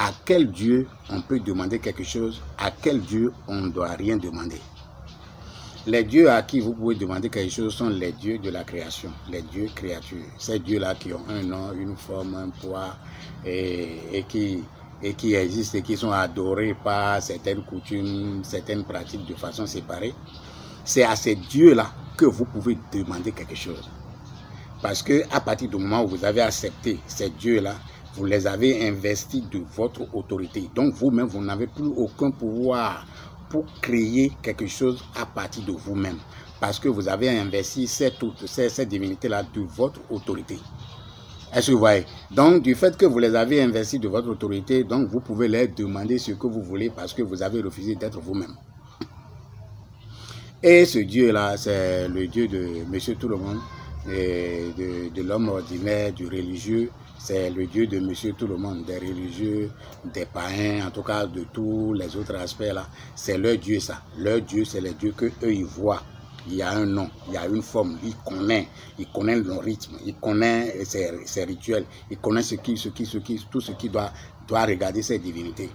à quel Dieu on peut demander quelque chose, à quel Dieu on ne doit rien demander. Les dieux à qui vous pouvez demander quelque chose sont les dieux de la création, les dieux créatures. Ces dieux-là qui ont un nom, une forme, un poids et qui existent et qui sont adorés par certaines coutumes, certaines pratiques de façon séparée. C'est à ces dieux-là que vous pouvez demander quelque chose. Parce que à partir du moment où vous avez accepté ces dieux-là, vous les avez investis de votre autorité. Donc vous-même, vous n'avez plus aucun pouvoir pour créer quelque chose à partir de vous-même. Parce que vous avez investi cette divinité-là de votre autorité. Est-ce que vous voyez? Donc, du fait que vous les avez investis de votre autorité, donc vous pouvez leur demander ce que vous voulez parce que vous avez refusé d'être vous-même. Et ce Dieu-là, c'est le Dieu de Monsieur Tout-le-Monde, de l'homme ordinaire, du religieux. C'est le Dieu de Monsieur Tout-le-Monde, des religieux, des païens, en tout cas de tous les autres aspects-là. C'est leur Dieu, ça. Leur Dieu, c'est les dieux qu'eux, ils voient. Il y a un nom, il y a une forme, il connaît le rythme, il connaît ses rituels, il connaît tout ce qui doit regarder ces divinités.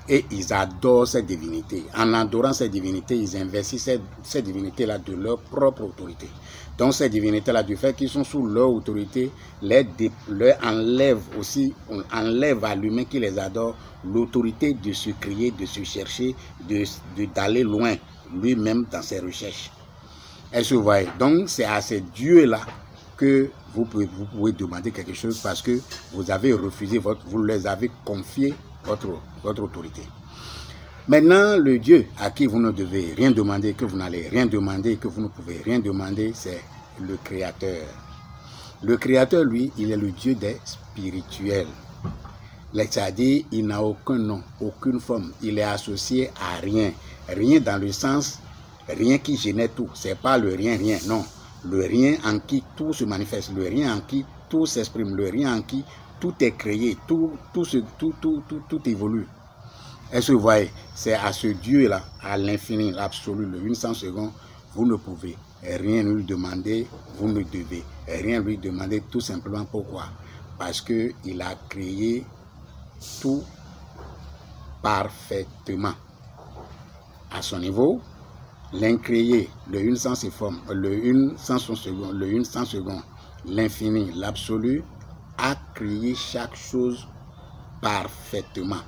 Et ils adorent ces divinités. En adorant ces divinités, ils investissent ces divinités-là de leur propre autorité. Donc ces divinités-là, du fait qu'ils sont sous leur autorité, leur enlève à l'humain qui les adore l'autorité de se créer, de se chercher, d'aller loin lui-même dans ses recherches. Est-ce que vous voyez? Donc c'est à ces dieux-là que vous pouvez demander quelque chose parce que vous avez refusé, vous les avez confié votre autorité. Maintenant, le Dieu à qui vous ne devez rien demander, que vous n'allez rien demander, que vous ne pouvez rien demander, c'est le Créateur. Le Créateur, lui, il est le Dieu des spirituels. C'est-à-dire, il n'a aucun nom, aucune forme. Il est associé à rien. Rien dans le sens, rien qui génère tout. C'est pas le rien, non. Le rien en qui tout se manifeste, le rien en qui tout s'exprime, le rien en qui tout est créé, tout évolue. Est-ce que vous voyez? C'est à ce Dieu-là, à l'infini, l'absolu, le 100 secondes, vous ne pouvez rien lui demander, vous ne devez rien lui demander, tout simplement pourquoi? Parce qu'il a créé tout parfaitement. À son niveau, l'incréé, le 100 secondes, le 100 secondes, l'infini, l'absolu, a créé chaque chose parfaitement.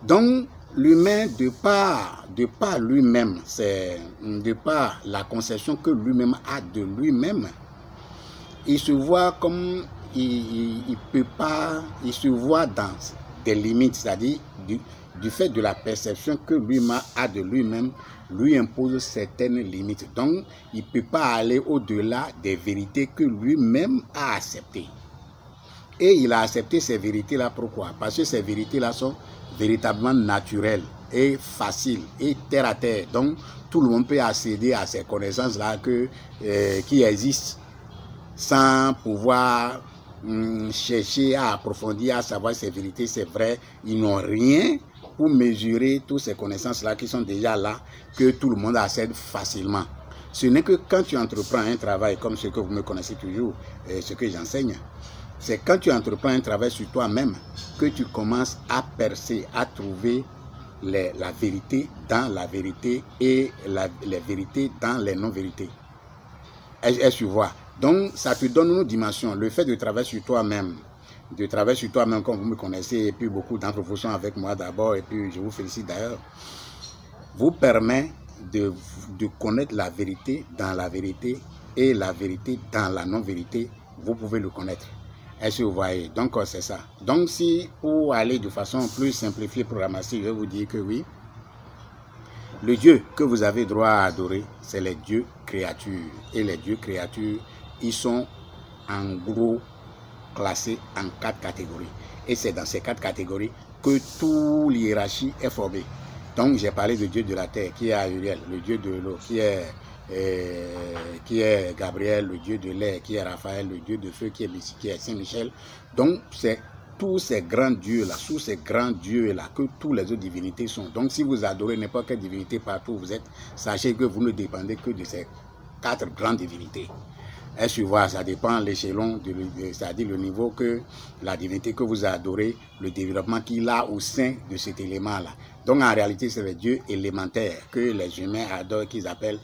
Donc, l'humain, de par lui-même, c'est de par la conception que lui-même a de lui-même, il se voit comme il peut pas, il se voit dans des limites, c'est-à-dire du fait de la perception que lui-même a de lui-même, lui impose certaines limites. Donc, il ne peut pas aller au-delà des vérités que lui-même a acceptées. Et il a accepté ces vérités-là, pourquoi? Parce que ces vérités-là sont véritablement naturelles et faciles et terre à terre. Donc, tout le monde peut accéder à ces connaissances-là qui existent sans pouvoir chercher à approfondir, à savoir ces vérités, c'est vrai. Ils n'ont rien pour mesurer toutes ces connaissances-là qui sont déjà là, que tout le monde accède facilement. Ce n'est que quand tu entreprends un travail comme ce que vous me connaissez toujours, ce que j'enseigne, c'est quand tu entreprends un travail sur toi-même que tu commences à percer, à trouver la vérité dans la vérité et les vérités dans les non-vérités. Est-ce que tu vois? Donc, ça te donne une dimension. Le fait de travailler sur toi-même, comme vous me connaissez, et puis beaucoup d'entre vous sont avec moi d'abord, et puis je vous félicite d'ailleurs, vous permet de connaître la vérité dans la vérité et la vérité dans la non-vérité. Vous pouvez le connaître. Est-ce que vous voyez? Donc, c'est ça. Donc, si pour aller de façon plus simplifiée, programmatique, je vais vous dire que oui, le Dieu que vous avez droit à adorer, c'est les dieux créatures. Et les dieux créatures, ils sont en gros classés en 4 catégories. Et c'est dans ces 4 catégories que toute l'hiérarchie est formée. Donc, j'ai parlé de Dieu de la terre, qui est Uriel, le Dieu de l'eau, qui est Gabriel, le Dieu de l'air, qui est Raphaël, le Dieu de feu, qui est Saint-Michel. Donc, c'est tous ces grands dieux-là, sous ces grands dieux-là, que toutes les autres divinités sont. Donc, si vous adorez n'importe quelle divinité partout où vous êtes, sachez que vous ne dépendez que de ces 4 grandes divinités. Est-ce que voilà, ça dépend de l'échelon, c'est-à-dire le niveau que la divinité que vous adorez, le développement qu'il a au sein de cet élément-là. Donc en réalité, c'est les dieux élémentaires que les humains adorent, qu'ils appellent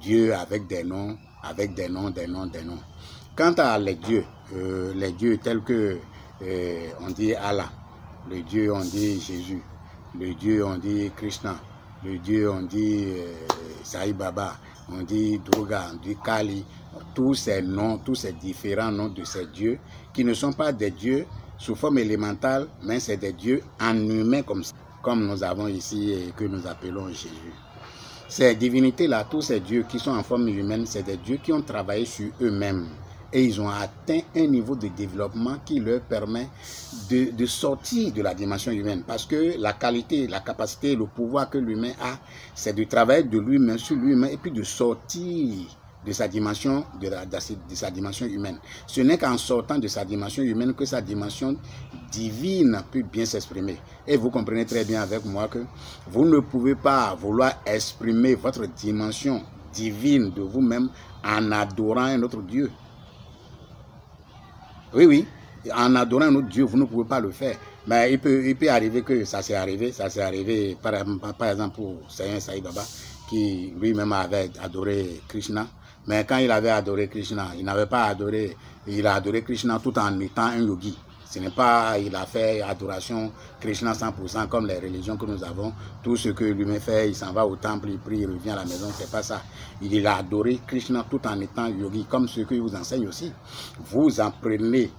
Dieu avec des noms, des noms. Quant à les dieux tels que on dit Allah, le dieu on dit Jésus, le dieu on dit Krishna, le dieu on dit Sai Baba, on dit Durga, on dit Kali, tous ces noms, tous ces différents noms de ces dieux qui ne sont pas des dieux sous forme élémentale, mais c'est des dieux en humain comme nous avons ici et que nous appelons Jésus. Ces divinités-là, tous ces dieux qui sont en forme humaine, c'est des dieux qui ont travaillé sur eux-mêmes. Et ils ont atteint un niveau de développement qui leur permet de sortir de la dimension humaine. Parce que la qualité, la capacité, le pouvoir que l'humain a, c'est de travailler de lui-même sur lui-même et puis de sortir de sa dimension, de sa dimension humaine. Ce n'est qu'en sortant de sa dimension humaine que sa dimension divine peut bien s'exprimer. Et vous comprenez très bien avec moi que vous ne pouvez pas vouloir exprimer votre dimension divine de vous-même en adorant un autre Dieu. Oui, en adorant un autre Dieu, vous ne pouvez pas le faire. Mais il peut arriver que ça s'est arrivé par exemple pour Sai Baba, qui lui-même avait adoré Krishna. Mais quand il avait adoré Krishna, il n'avait pas adoré, il a adoré Krishna tout en étant un yogi. Ce n'est pas, il a fait adoration Krishna 100% comme les religions que nous avons. Tout ce que lui-même fait, il s'en va au temple, il prie, il revient à la maison, c'est pas ça. Il a adoré Krishna tout en étant yogi, comme ce que je vous enseigne aussi. Vous apprenez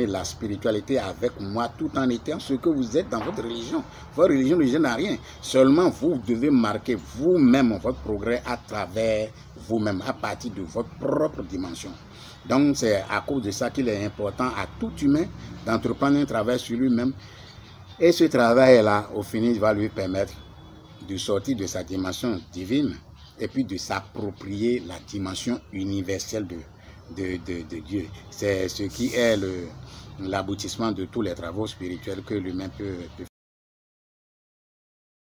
la spiritualité avec moi tout en étant ce que vous êtes dans votre religion. Votre religion ne gêne à rien. Seulement, vous devez marquer vous-même votre progrès à travers vous-même, à partir de votre propre dimension. Donc, c'est à cause de ça qu'il est important à tout humain d'entreprendre un travail sur lui-même. Et ce travail-là, au final, va lui permettre de sortir de sa dimension divine et puis de s'approprier la dimension universelle de Dieu. C'est ce qui est l'aboutissement de tous les travaux spirituels que l'humain peut